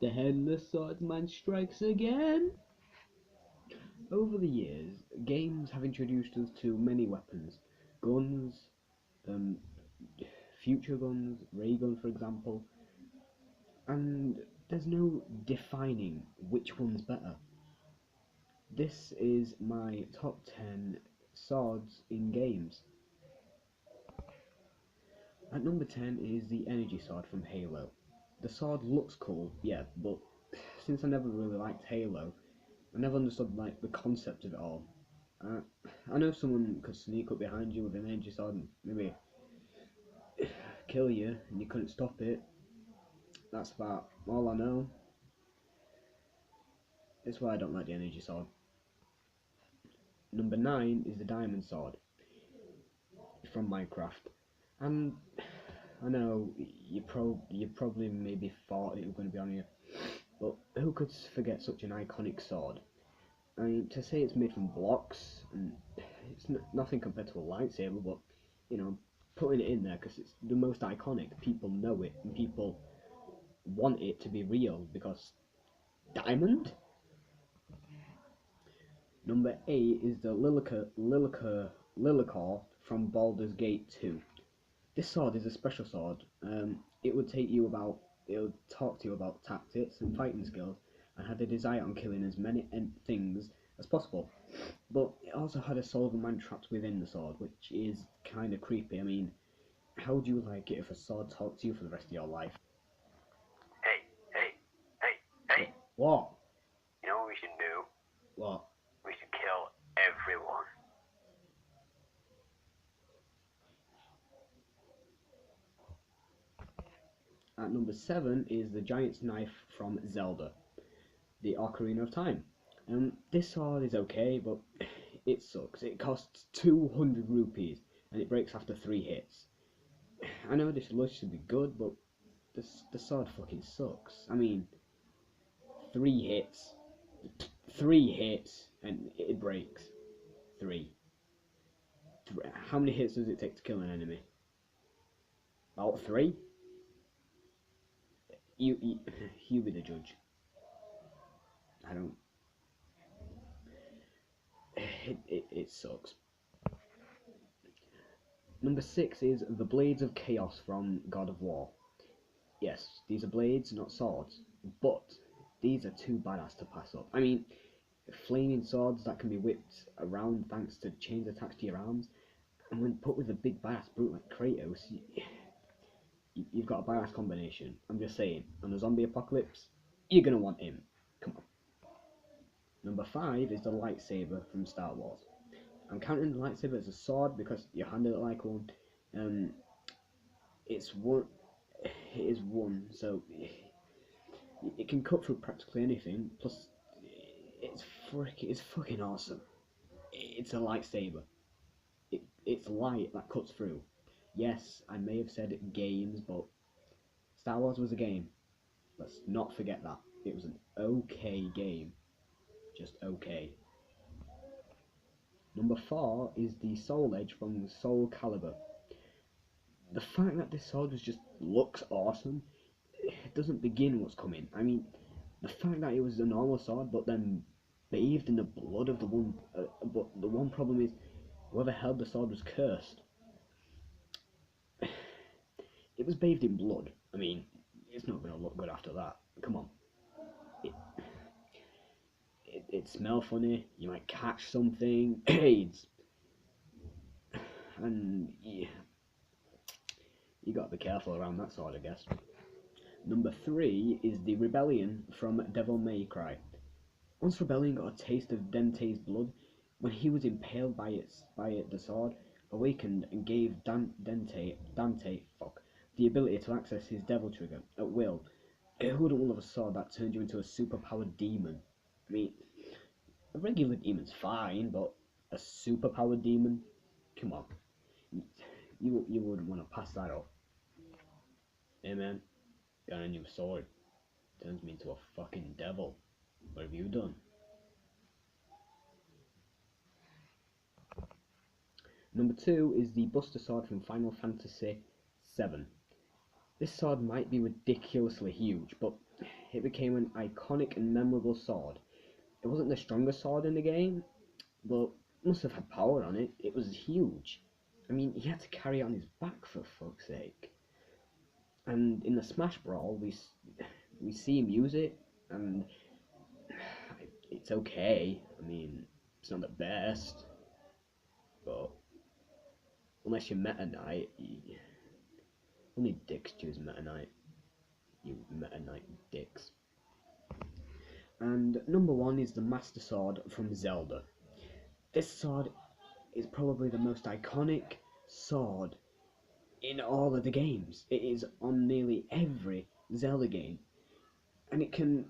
The Headless Swordsman strikes again! Over the years, games have introduced us to many weapons. Guns, um, future guns, ray guns for example, and there's no defining which one's better. This is my top 10 swords in games. At number 10 is the energy sword from Halo. The sword looks cool, yeah, but since I never really liked Halo, I never understood like the concept of it all. I know someone could sneak up behind you with an energy sword and maybe kill you and you couldn't stop it. That's about all I know. That's why I don't like the energy sword. Number 9 is the diamond sword from Minecraft. And I know you probably maybe thought it was going to be on here, but who could forget such an iconic sword? I mean, to say it's made from blocks, and it's nothing compared to a lightsaber, but you know, putting it in there because it's the most iconic. People know it, and people want it to be real because diamond. Number 8 is the Lilikor from Baldur's Gate 2. This sword is a special sword. It would talk to you about tactics and fighting skills, and had a desire on killing as many things as possible. But it also had a soul of a man trapped within the sword, which is kind of creepy. I mean, how would you like it if a sword talked to you for the rest of your life? Hey, hey, hey, hey! What? You know what we should do? What? We should kill everyone. At number 7 is the Giant's Knife from Zelda, the Ocarina of Time. This sword is okay, but it sucks. It costs 200 rupees, and it breaks after 3 hits. I know this lush should be good, but the sword fucking sucks. I mean, 3 hits. 3 hits, and it breaks. 3. How many hits does it take to kill an enemy? About 3? You, you be the judge. I don't. It sucks. Number 6 is the Blades of Chaos from God of War. Yes, these are blades, not swords, but these are too badass to pass up. I mean, flaming swords that can be whipped around thanks to chains attached to your arms, and when put with a big badass brute like Kratos, you've got a badass combination. I'm just saying, on a zombie apocalypse, you're gonna want him. Come on. Number 5 is the lightsaber from Star Wars. I'm counting the lightsaber as a sword because you handle it like one. It's one. It is one, so it can cut through practically anything. Plus, it's fucking awesome. It's a lightsaber. It's light that cuts through. Yes, I may have said games, but Star Wars was a game. Let's not forget that. It was an okay game. Just okay. Number 4 is the Soul Edge from Soul Calibur. The fact that this sword just looks awesome, it doesn't begin what's coming. I mean, the fact that it was a normal sword, but then bathed in the blood of the one. But the one problem is, whoever held the sword was cursed. It was bathed in blood. I mean, it's not going to look good after that. Come on. It, it smells funny. You might catch something. AIDS. And yeah, you got to be careful around that sword, I guess. Number 3 is the Rebellion from Devil May Cry. Once Rebellion got a taste of Dante's blood, when he was impaled by the sword, awakened and gave Dante the ability to access his devil trigger at will. Who wouldn't love a sword that turned you into a superpowered demon? I mean, a regular demon's fine, but a superpowered demon? Come on. You wouldn't want to pass that up. Hey man, got a new sword. Turns me into a fucking devil. What have you done? Number 2 is the Buster Sword from Final Fantasy VII. This sword might be ridiculously huge, but it became an iconic and memorable sword. It wasn't the strongest sword in the game, but it must have had power on it. It was huge. I mean, he had to carry it on his back, for fuck's sake. And in the Smash Brawl, we see him use it, and it's okay. I mean, it's not the best, but unless you're Meta Knight, only dicks choose Meta Knight. You Meta Knight dicks. And number one is the Master Sword from Zelda. This sword is probably the most iconic sword in all of the games. It is on nearly every Zelda game, and it can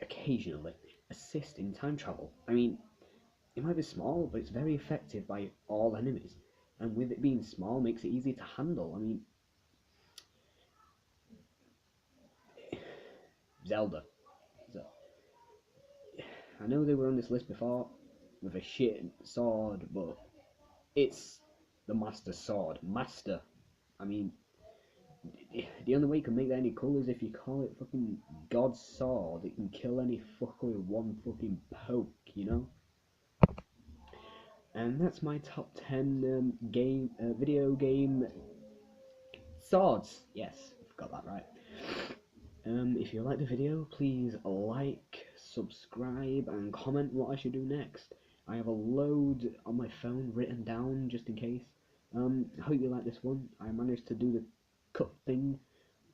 occasionally assist in time travel. I mean, it might be small, but it's very effective by all enemies, and with it being small, makes it easy to handle. I mean, Zelda. So, I know they were on this list before with a shit sword, but it's the Master Sword. Master. I mean, the only way you can make that any cooler is if you call it fucking God's Sword. It can kill any fucker with one fucking poke, you know? And that's my top 10 video game swords. Yes, got that right. If you like the video, please like, subscribe, and comment what I should do next. I have a load on my phone written down just in case. I hope you like this one. I managed to do the cut thing.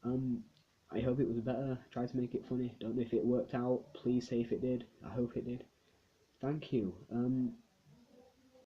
I hope it was better. Tried to make it funny. Don't know if it worked out. Please say if it did. I hope it did. Thank you.